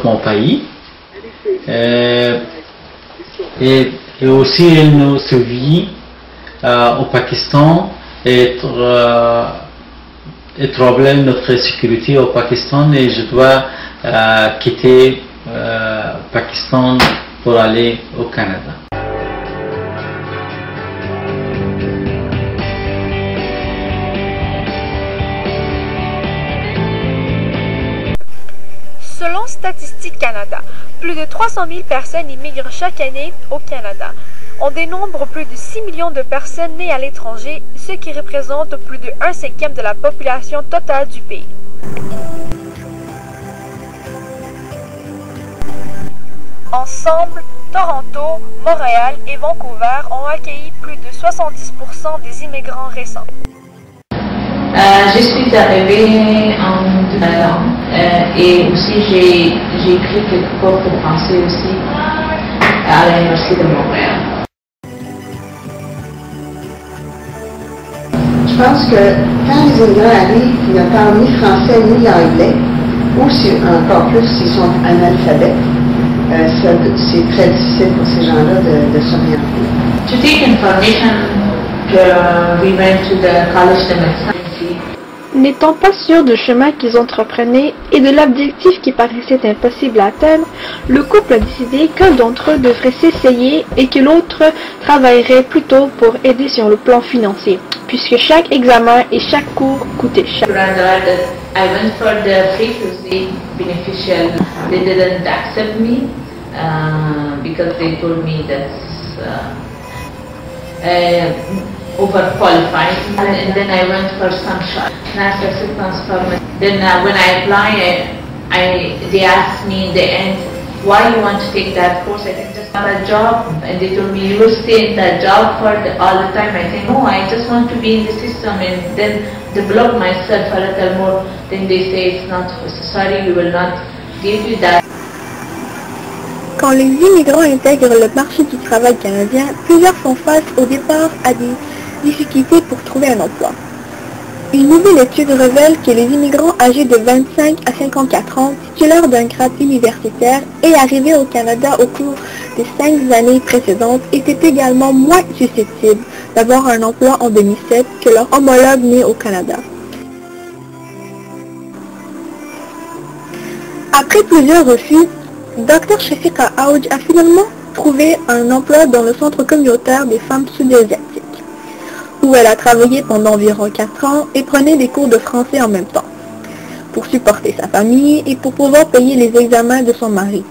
mon pays. Et aussi il nous survit au Pakistan et problème notre sécurité au Pakistan et je dois quitter Pakistan pour aller au Canada. Selon Statistique Canada, plus de 300 000 personnes immigrent chaque année au Canada. On dénombre plus de 6 millions de personnes nées à l'étranger, ce qui représente plus de 1/5 de la population totale du pays. Ensemble, Toronto, Montréal et Vancouver ont accueilli plus de 70% des immigrants récents. Je suis arrivée en 2000 et aussi j'ai écrit quelques cours pour français aussi à l'Université de Montréal. Je pense que quand les immigrants arrivent, ils ne parlent ni français ni anglais, ou encore plus s'ils sont analphabètes, c'est très difficile pour ces gens-là de s'orienter. To take information, we went to the college de médecine. N'étant pas sûrs du chemin qu'ils entreprenaient et de l'objectif qui paraissait impossible à atteindre, le couple a décidé qu'un d'entre eux devrait s'essayer et que l'autre travaillerait plutôt pour aider sur le plan financier, puisque chaque examen et chaque cours coûtait cher. I went for the frequency beneficial. They didn't accept me because they told me that's overqualified, and then I went for some nurse assistance permit. Then when I applied, they asked me in the end, why you want to take that course? I think just not a job, and they told me you will stay in that job for all the time. I think no, I just want to be in the system and then develop myself a little more. Then they say it's not sorry, we will not give you that. Quand les immigrants intègrent le marché du travail canadien, plusieurs font face au départ à des difficultés pour trouver un emploi. Une nouvelle étude révèle que les immigrants âgés de 25 à 54 ans, titulaires d'un grade universitaire et arrivés au Canada au cours des 5 années précédentes, étaient également moins susceptibles d'avoir un emploi en 2007 que leurs homologues nés au Canada. Après plusieurs refus, Dr Shafika Aouj a finalement trouvé un emploi dans le centre communautaire des femmes sud-asiatiques, où elle a travaillé pendant environ 4 ans et prenait des cours de français en même temps, pour supporter sa famille et pour pouvoir payer les examens de son mari.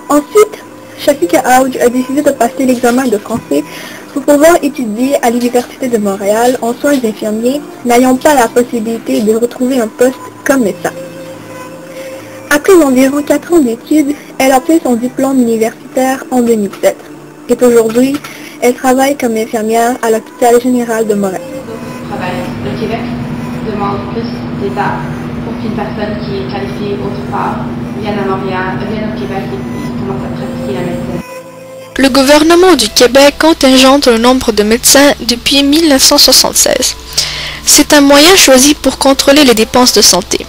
Ensuite, Shafika Aouj a décidé de passer l'examen de français pour pouvoir étudier à l'Université de Montréal en soins infirmiers, n'ayant pas la possibilité de retrouver un poste comme médecin. Après environ 4 ans d'études, elle a obtenu son diplôme universitaire en 2007 et aujourd'hui, elle travaille comme infirmière à l'hôpital général de Montréal. Le Québec demande plus d'étapes pour qu'une personne qui est qualifiée autre part vienne à Montréal, vienne au Québec et commence à pratiquer la médecine. Le gouvernement du Québec contingente le nombre de médecins depuis 1976. C'est un moyen choisi pour contrôler les dépenses de santé.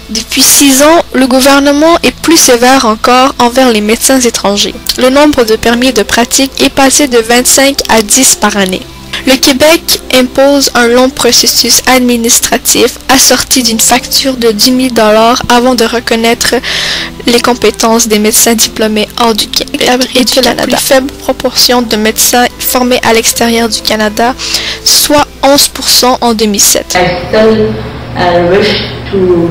Depuis 6 ans, le gouvernement est plus sévère encore envers les médecins étrangers. Le nombre de permis de pratique est passé de 25 à 10 par année. Le Québec impose un long processus administratif assorti d'une facture de 10 000 $ avant de reconnaître les compétences des médecins diplômés hors du Québec et du Canada. La plus faible proportion de médecins formés à l'extérieur du Canada, soit 11% en 2007. I still wish to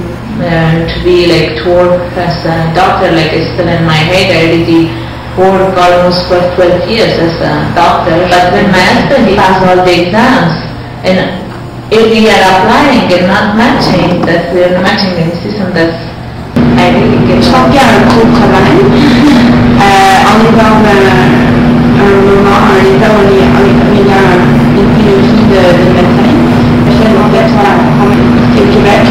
be like to work as a doctor, like it's still in my head. I already worked almost for 12 years as a doctor. But when my husband passed all the exams, and if we are applying and not matching, that we are matching in the system, that I really get. Je pense qu'il y a un gros problème. On est dans un moment, un état où il y a une pénurie de médecins. Je en fait, voilà, au Québec,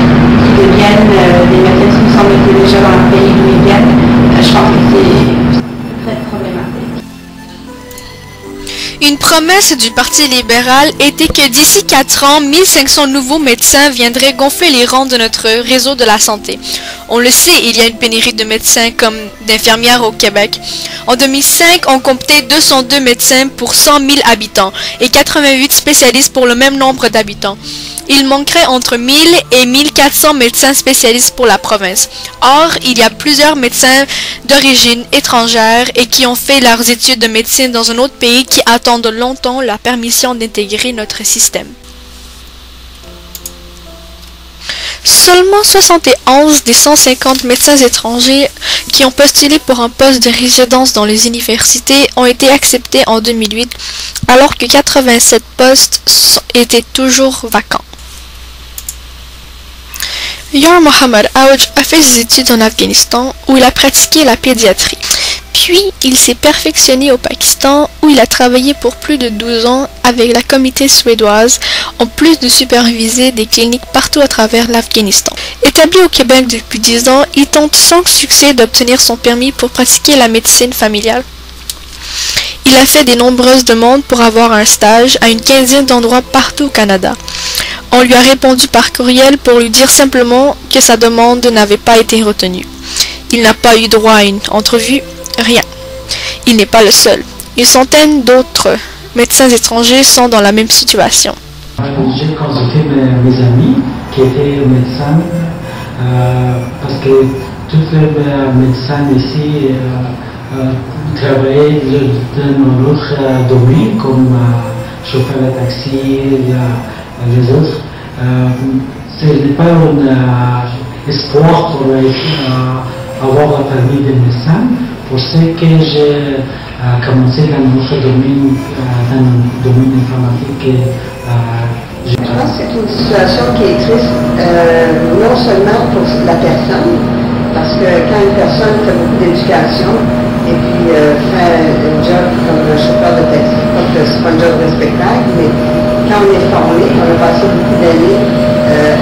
qui deviennent des médecins qui me semblent être déjà dans le pays d'où ils viennent. Je pense que c'est très problématique. Une promesse du Parti libéral était que d'ici 4 ans, 1500 nouveaux médecins viendraient gonfler les rangs de notre réseau de la santé. On le sait, il y a une pénurie de médecins comme d'infirmières au Québec. En 2005, on comptait 202 médecins pour 100 000 habitants et 88 spécialistes pour le même nombre d'habitants. Il manquerait entre 1000 et 1400 médecins spécialistes pour la province. Or, il y a plusieurs médecins d'origine étrangère et qui ont fait leurs études de médecine dans un autre pays qui attendent longtemps la permission d'intégrer notre système. Seulement 71 des 150 médecins étrangers qui ont postulé pour un poste de résidence dans les universités ont été acceptés en 2008, alors que 87 postes étaient toujours vacants. Yar Mohammad Auj a fait ses études en Afghanistan où il a pratiqué la pédiatrie. Puis, il s'est perfectionné au Pakistan où il a travaillé pour plus de 12 ans avec la communauté suédoise en plus de superviser des cliniques partout à travers l'Afghanistan. Établi au Québec depuis 10 ans, il tente sans succès d'obtenir son permis pour pratiquer la médecine familiale. Il a fait de nombreuses demandes pour avoir un stage à une quinzaine d'endroits partout au Canada. On lui a répondu par courriel pour lui dire simplement que sa demande n'avait pas été retenue. Il n'a pas eu droit à une entrevue, rien. Il n'est pas le seul. Une centaine d'autres médecins étrangers sont dans la même situation. J'ai consulté mes amis qui étaient médecins parce que tous les médecins ici travaillaient dans d'autres domaines comme chauffeur de taxi, les autres. Ce n'est pas un espoir pour avoir le permis de médecin. Pour ce que j'ai commencé dans notre domaine, informatique. Je pense que c'est une situation qui est triste, non seulement pour la personne, parce que quand une personne fait beaucoup d'éducation et puis fait un job comme un chauffeur de taxi, c'est pas un job respectable, mais quand on est formé, on a passé beaucoup d'années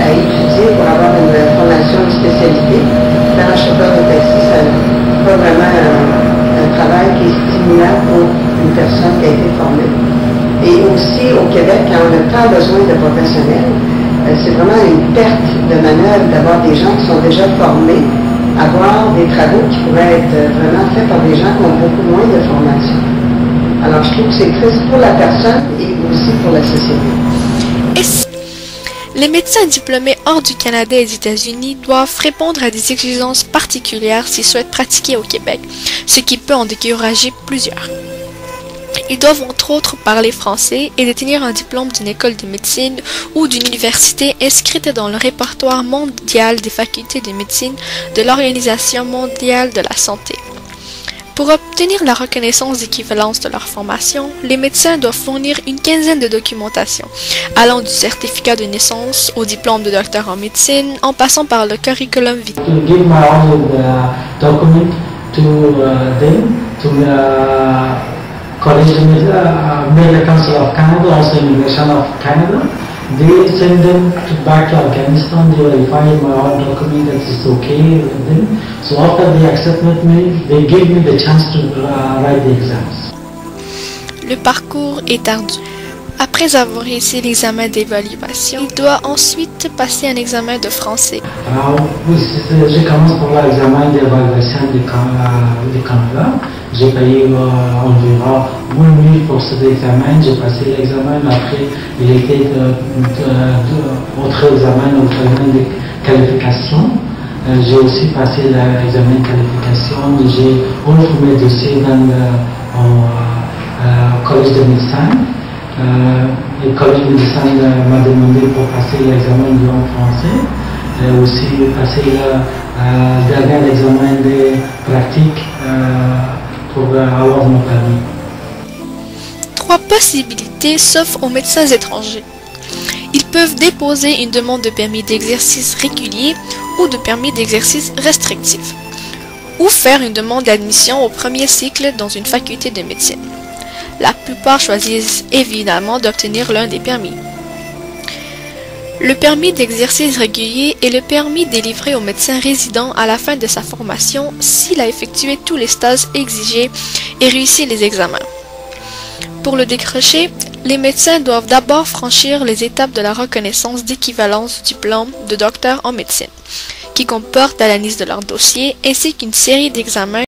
à étudier pour avoir une formation de spécialité. Faire un chauffeur de taxi, ça n'est pas vraiment un travail qui est stimulant pour une personne qui a été formée. Et aussi au Québec, quand on n'a pas besoin de professionnels, c'est vraiment une perte de manœuvre d'avoir des gens qui sont déjà formés, avoir des travaux qui pourraient être vraiment faits par des gens qui ont beaucoup moins de formation. Alors, je trouve que c'est triste pour la personne et aussi pour la société. Les médecins diplômés hors du Canada et des États-Unis doivent répondre à des exigences particulières s'ils souhaitent pratiquer au Québec, ce qui peut en décourager plusieurs. Ils doivent entre autres parler français et détenir un diplôme d'une école de médecine ou d'une université inscrite dans le répertoire mondial des facultés de médecine de l'Organisation mondiale de la santé. Pour obtenir la reconnaissance d'équivalence de leur formation, les médecins doivent fournir une quinzaine de documentations, allant du certificat de naissance au diplôme de docteur en médecine, en passant par le curriculum vitae. College Medical Council of Canada, also Immigration of Canada. They send them back to Afghanistan. They verify my own document that it's okay with them. So after they accept me, they give me the chance to write the exams. Le parcours est ardu. Après avoir réussi l'examen d'évaluation, il doit ensuite passer un examen de français. Je commence par l'examen d'évaluation du Canada. J'ai payé environ 1 000 pour cet examen. J'ai passé l'examen. Après, il était autre examen de qualification. J'ai aussi passé l'examen de qualification. J'ai ouvert mes dossiers dans le collège de médecins. Le collège de médecins m'a demandé pour passer l'examen de langue français. Et aussi passer le dernier examen de pratique pour avoir mon permis. 3 possibilités s'offrent aux médecins étrangers. Ils peuvent déposer une demande de permis d'exercice régulier ou de permis d'exercice restrictif, ou faire une demande d'admission au premier cycle dans une faculté de médecine. La plupart choisissent évidemment d'obtenir l'un des permis. Le permis d'exercice régulier est le permis délivré au médecin résident à la fin de sa formation s'il a effectué tous les stages exigés et réussi les examens. Pour le décrocher, les médecins doivent d'abord franchir les étapes de la reconnaissance d'équivalence du diplôme de docteur en médecine, qui comporte l'analyse de leur dossier ainsi qu'une série d'examens